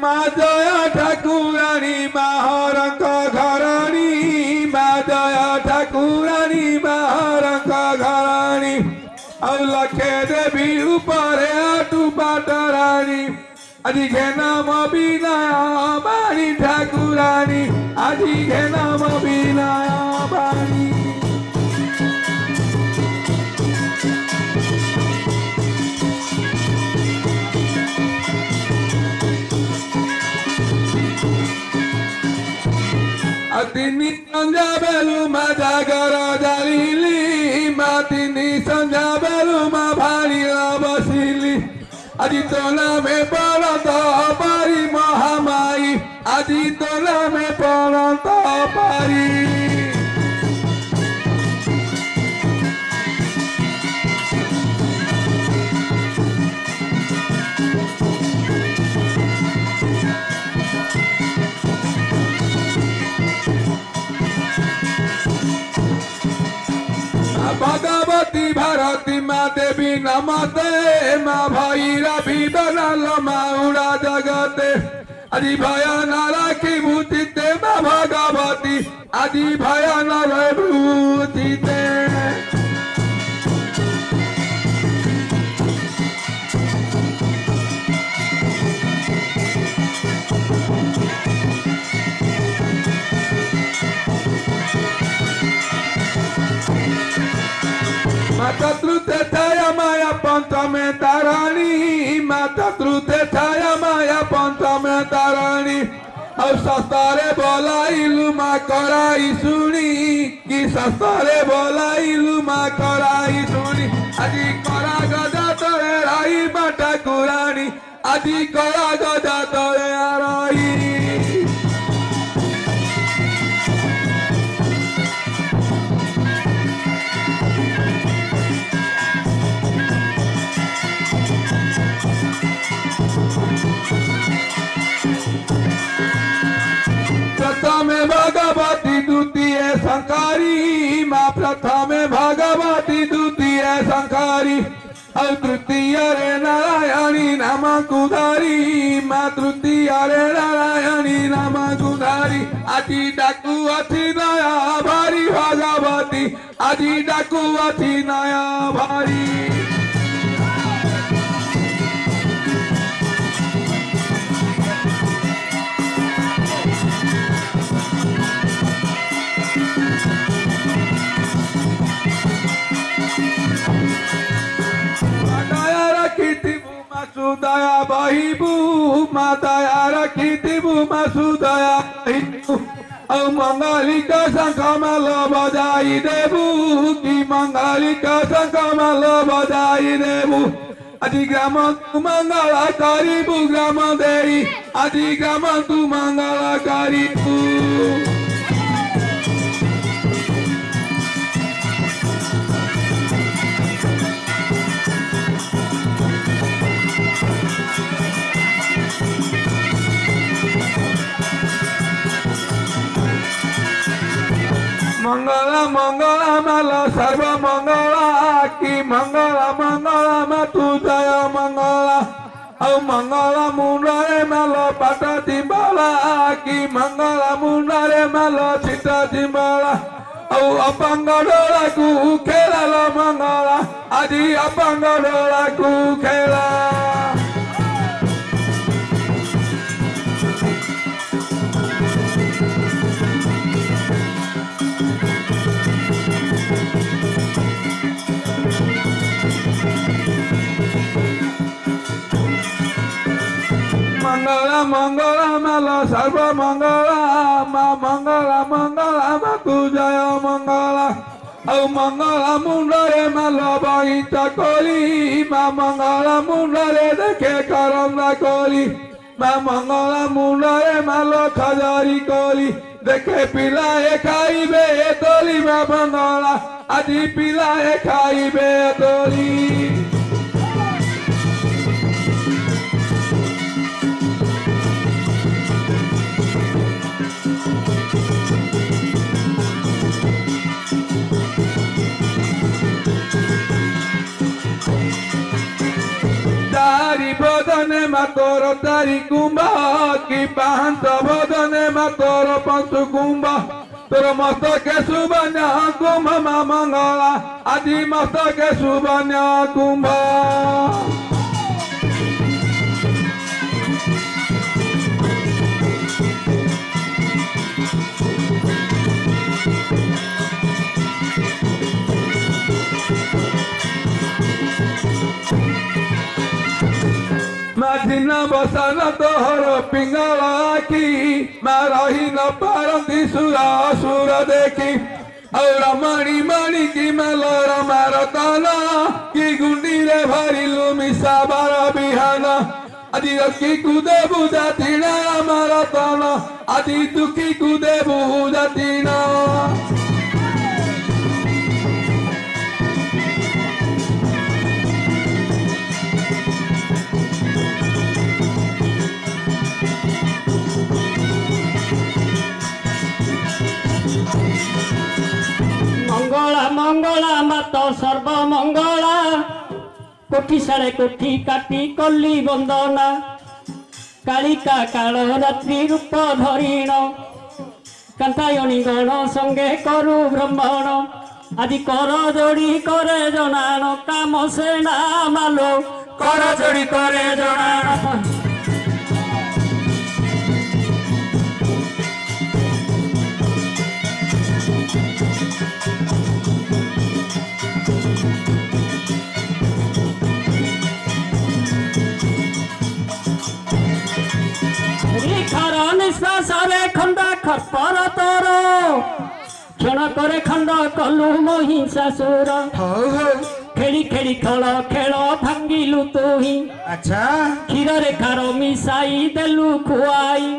Madaya Thakurani Maharanka Gharani Madaya Thakurani Maharanka Gharani Allah ke devi upare atu patarani Aji ke naam Abhinaya Bani Thakurani Aji ke naam Abhinaya Bani Matini sanjabelu madagara dalili Matini sanjabelu mabharila basili Aditola me paranta pari mahamai Aditola me paranta pari Bhagavati Bharati Ma Devi Namaste Ma Bhaira Bidana Ma Ura Jagate Adi Bhayana Rakhi Bhutite Ma Bhagavati Adi Bhayana Bhutite Mata Trute Thaya Maya Pantame Tarani Mata Trute Thaya Maya Pantame Tarani Aur Sastare Bola Iluma Korai Suni Ki Sastare Bola Iluma Korai Suni Adi Kora Gada Tore Rai Bata Kurani Adi Kora Gada Tore Rai प्रथमे भगवती द्वितीय संकारी माँ प्रथमे भगवती द्वितीय संकारी और तृतीय रे नारायणी नाम कुधारी माँ तृतीय रे नारायणी नाम कुधारी आदि डाकू अथि नया भारी भगवती आदि डाकू अथि नया भारी Sudaya bahibu mataya rakitibu masudaya bahibu Au mangalika sankamala badai debu Ki mangalika sankamala badai debu Adi graman tu mangala karibu graman dei Adi graman tu mangala karibu Mangala Mangala Mala Sarva Mangala Ki Mangala Mangala Matu Jaya Mangala Au Mangala Mundare Mala Pata Timbala Ki Mangala Mundare Mala Sita Timbala Au Apangadola Ku Khela La Mangala Adi Apangadola Ku Khela Mangala Mangala Mala Sarva Mangala Ma Mangala Mangala Matu Jaya Mangala Au Mangala Mundare Mala Bahita Koli Ma Mangala Mundare Dekhe Karanda Koli Ma Mangala Mundare Mala Khajari Koli Dekhe Pilaye Khaibe Toli Ma Mangala Adi Pilaye Khaibe Toli बदने मातर तारी कुंभा कि पांच बदने मातर पंच कुंभा तोर मस्तके सुबन्या कुंभ मा मंगला आदि मस्तके सुबन्या कुंभ माधिना बसन तोहर पिंगला की रही न पारती सुरा सुर देखी और मणि मणि की मलोर मारताना की गुंडी रे भरिलु मिसा बार बिहाना आदि रखी कुदे बुझा तीना मारताना आदि दुखी कुदे बुझा तीना मंगला मंगला मत सर्व मंगला कोठी साढ़े कोठी काटी कली बंदना कालिका काल रात्रि रूप धरिण कांतायणी गण संगे करु ब्रह्मण आदि कर जोड़ी करे जनाण काम से ना मालो कर जोड़ी करे जनाण निश्वास खंड खपर तोर क्षण करे खंड कलु महिषासुर खेली खेली खल खेल भांगिलु तुही अच्छा क्षीर रे खार मिसाई देलु खुआई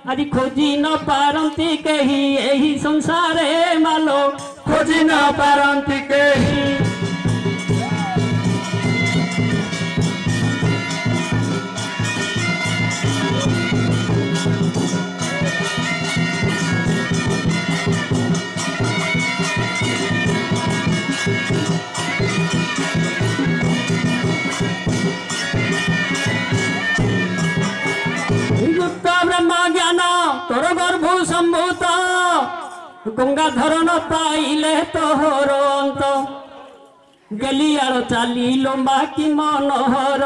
आदि खोजी न पारंती केही एही संसारे मालो खोजी न पारंती केही तोर गर्भ संभूत गंगाधर न पाइले तोहर अंत गलियार चाली लंबा कि मनोहर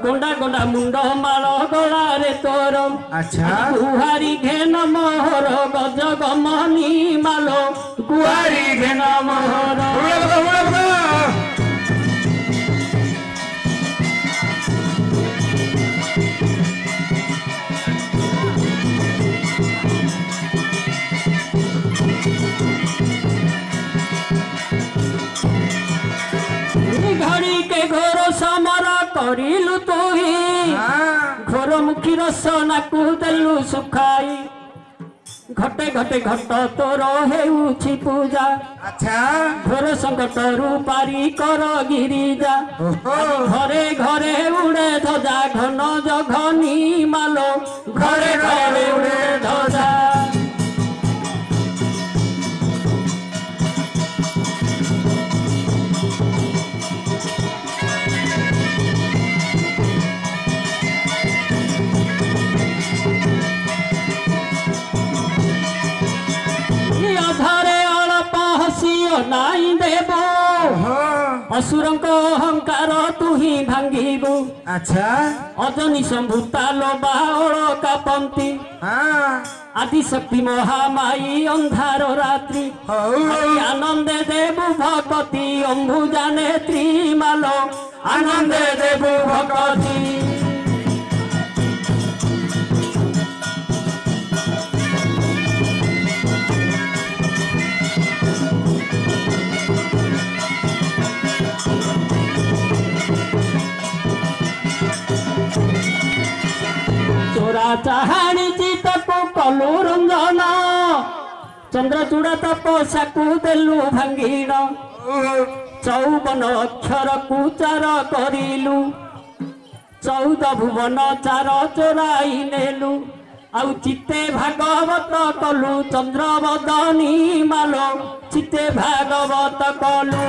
गोंडा गोंडा मुंड माल गला रे तोर अच्छा गुहारी घेन मोहर गज गमनी मालो गुहारी घेन मोहर घड़ी के घोर समर करिलु तुही घोर मुखी रसना को देलु सुखाई घटे घटे घट तोर हेउछि पूजा अच्छा घोर संकट रूपारी कर गिरिजा घरे घरे उड़े ध्वजा घन जघनी मालो घरे घरे उड़े ध्वजा नाई देव असुरंक अहंकार तुही भांगिबु अच्छा अजनी संभूता लोबा का पंक्ति आदि शक्ति महामाई अंधार रात्रि आनंदे देबु भगवती अंबुजा नेत्री मालो आनंदे देबु भगवती चाहाणी चितको कलु रंजन चंद्रचूड़ा तपस्या को देलु भांगीण चौवन अक्षर कुचार करिलु 14 भुवन चार चोराई नेलु आउ चित्ते भागवत कलु चंद्रवदनी मालो चित्ते भागवत कलु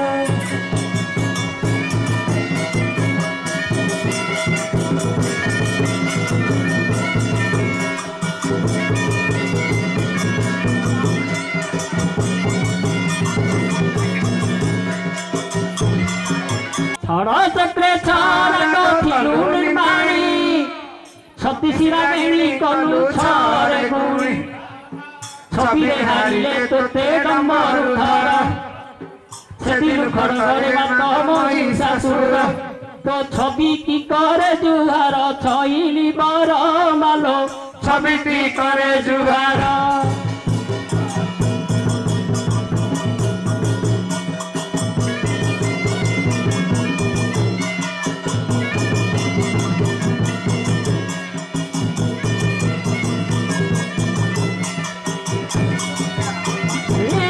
ଚକ୍ରେ ଛରା ଗଠିଲୁ ନିର୍ମାଣୀ ସତୀଶିରା ବେଣୀ କଲୁ ଛରେ ଗୁଣି ଛବିରେ ହାରିଲେ ତୋତେ ଡମ୍ବରୁ ଧର ସେଦିନୁ ଖଡ଼ଗରେ ବାଟ ମହିଷାସୁର তো ছবি কি করে জুহার ছইলি বর মালো ছবিটি করে জুহার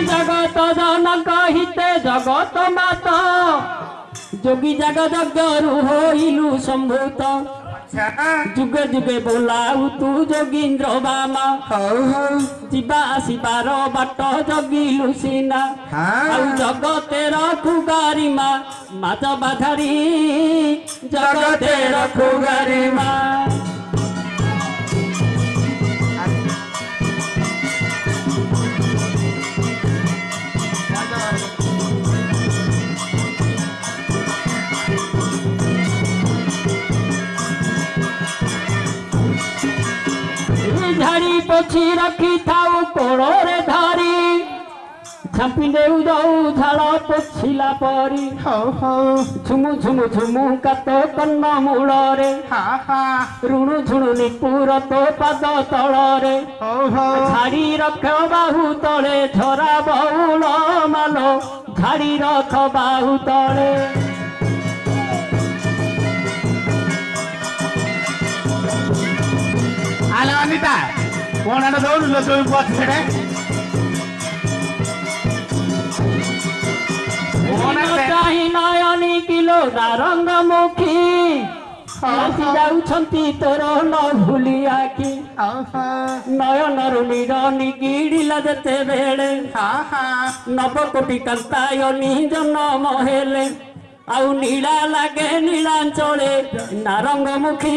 জগত জনক হিতে জগত মাত যোগী জাগ যজ্ঞরু হইলু সম্ভূত যুগে যুগে ବୋଲାଉ ତୁ ଯୋଗୀନ୍ଦ୍ର ବାମା ଯିବା ଆସିବାର ବାଟ ଜଗିଲୁ ସିନା ଆଉ ଜଗତେ ରଖୁ ଗାରିମା ମାଜ ବାଧାରୀ ଜଗତେ ରଖୁ ଗାରିମା ঝাড়ি পছি রাখি থাও কোড়রে ধারি ঝাম্পি দেউ যাও ঝাড় পছিলা পরি ঝুমু ঝুমু ঝুমু কাত কন্ন মূଳରେ ରୁଣୁ ଝୁଣୁ ନିପୁର ତୋ ପାଦ ତଳରେ ଝାଡ଼ି ରଖ ବାହୁ ତଳେ ଝରା ବହୁଳ ମାଲ ଝାଡ଼ି ରଖ ବାହୁ ତଳେ আলো অনিতা কোন আনো দৌড় লো তুই পথ ছেড়ে চাহি নয়নী কিলো নারঙ্গ মুখী আসি যাউଛନ୍ତି ତୋର ନ ଭୁଲି ଆଖି ନୟନରୁ ନୀର ନିଗିଡ଼ିଲା ଯେତେବେଳେ ନବକୋଟି କାନ୍ତାୟନି ଜନ୍ମ ହେଲେ ଆଉ ନୀଳା ଲାଗେ ନୀଳାଞ୍ଚଳେ ନାରଙ୍ଗ ମୁଖୀ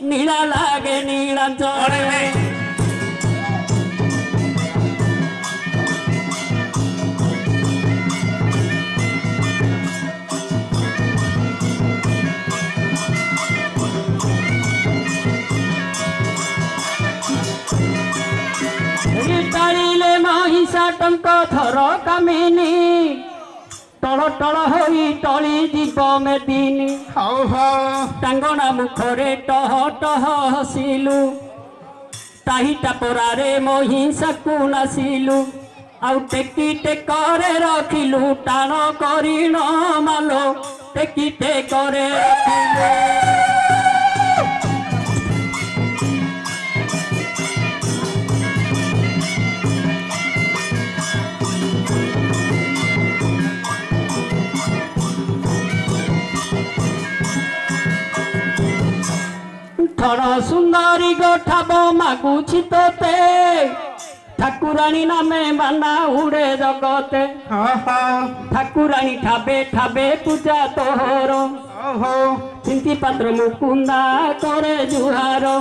ନୀଳା ଲାଗେ ନୀଳାଞ୍ଚଳେ ଟାଳିଲେ ମହିଷା ଟଙ୍କ ଧର କାମିନୀ ଟଳ ଟଳ ହୋଇ ଟଳି ଯିବ ମେଦିନୀ ଟାଙ୍ଗଣା ମୁଖରେ ଟହ ଟହ ହସିଲୁ ତାହି ଟାପରାରେ ମହିଷାକୁ ନାସିଲୁ ଆଉ ଟେକି ଟେକରେ ରଖିଲୁ ଟାଣ କରିଣ ମାଲୋ ଟେକି ଟେକରେ ରଖିଲୁ ଥର ସୁନ୍ଦରୀ ଗୋଠାବ ମାଗୁଛି ତୋତେ ଠାକୁରାଣୀ ନାମେ ବାନା ଉଡ଼େ ଜଗତେ ଠାକୁରାଣୀ ଠାବେ ଠାବେ ପୂଜା ତୋହର ଚିନ୍ତି ପାତ୍ର ମୁକୁନ୍ଦା କରେ ଜୁହାର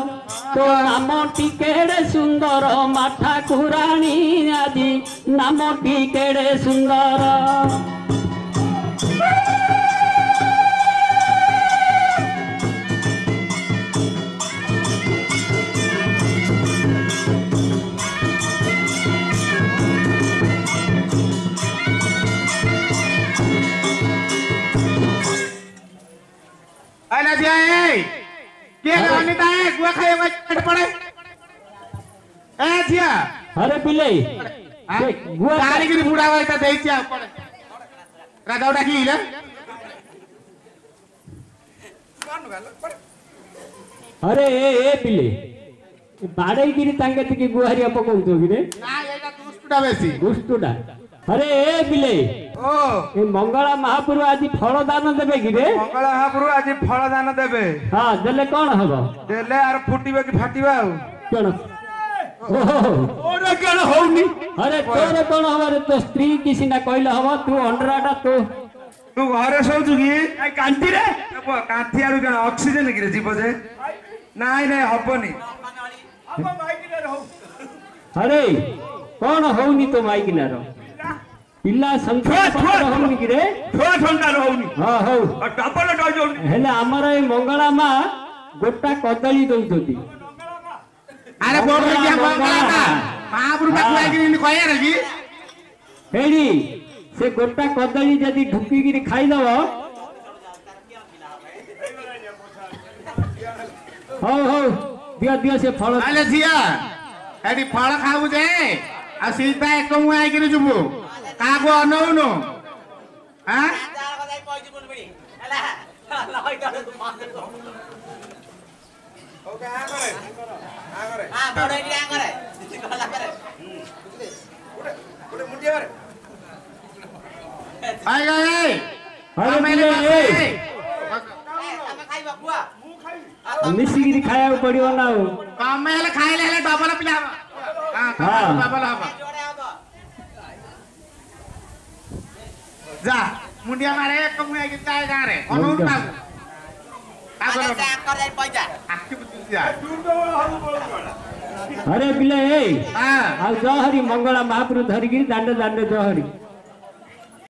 ତୋ ନାମଟି କେଡ଼େ ସୁନ୍ଦର ମା ଠାକୁରାଣୀ ଆଜି ନାମଟି କେଡ଼େ ସୁନ୍ଦର আইলা দিয়া এই কে অনিতা এ গুয়া খাই পড়ে এ জিয়া আরে বিলেই গুয়া কারিগরি বুড়া হইতা দেইছি আর পড়ে রাজাও ডাকিলে আরে এ বিলে বাড়াই গিরি তাঙ্গে থেকে গুহারিয়া পকাউছো গিরে না এইটা দুষ্টুটা বেশি দুষ্টুটা আরে এ বিলে ও এই মঙ্গলা মহাপুরু আজি ফল দান দেবে গিরে মঙ্গলা মহাপুরু আজি ফল দান দেবে হ্যাঁ দেলে কোন হব দেলে আর ফুটিবে কি ফাটিবা আর কোন ওরে কেন হউনি আরে তোরে কোন হবারে তো স্ত্রী কিছি না কইলে হব তু অন্ডরাটা তো তু ঘরে শোচু কি এই কান্তি রে কান্তি আর কেন অক্সিজেন কি রে জীব যে নাই নাই হবনি আরে কোন হউনি তো মাইকিনার ପିଲା ସଂଖ୍ୟା ହଉନି କି ରେ ଛୁଆ ଥଣ୍ଡା ରହୁନି ହଁ ହଉ ଡବଲ ଡଜନ ହେଲେ ଆମର ଏଇ ମଙ୍ଗଳା ମା ଗୋଟା କଦଳୀ ଦଉଛନ୍ତି ଆରେ ବୋର୍ଡ ରେ କିଆ ମଙ୍ଗଳା ମା ମହାପୁରୁ ଟା କୁଆଇକିରି କହିଆର କି ହେଇନି ସେ ଗୋଟା କଦଳୀ ଯଦି ଢୁକିକିରି ଖାଇଦବ ହଉ ହଉ ଦିଅ ଦିଅ ସେ ଫଳ ଆଲେ ଝିଅ ଏଠି ଫଳ ଖାଇବୁ ଯେ ଆଉ ସେଇଟା ଏକ ମୁଁ ଆଇକିରି ଯିବୁ କାହାକୁ ଅନଉନୁ ଆଁ ମିଶିକିରି ଖାଇବାକୁ ପଡିବ ନା ଆଉ ତମେ ହେଲେ ଖାଇଲେ ହେଲେ ଡବଲ ପିଲା ହବ ଡବଲ ହବ ଯା ମୁଣ୍ଡିଆ ମାରେ ଏକ ମୁଁ ଆଇକି ଯାଏ ଗାଁରେ ଅନଉନୁ କାହାକୁ अरे पिले ଆଉ ଜହରି ମଙ୍ଗଳା ମହାପୁରୁ ଧରିକି ଦାଣ୍ଡ ଦାଣ୍ଡ ଜହରି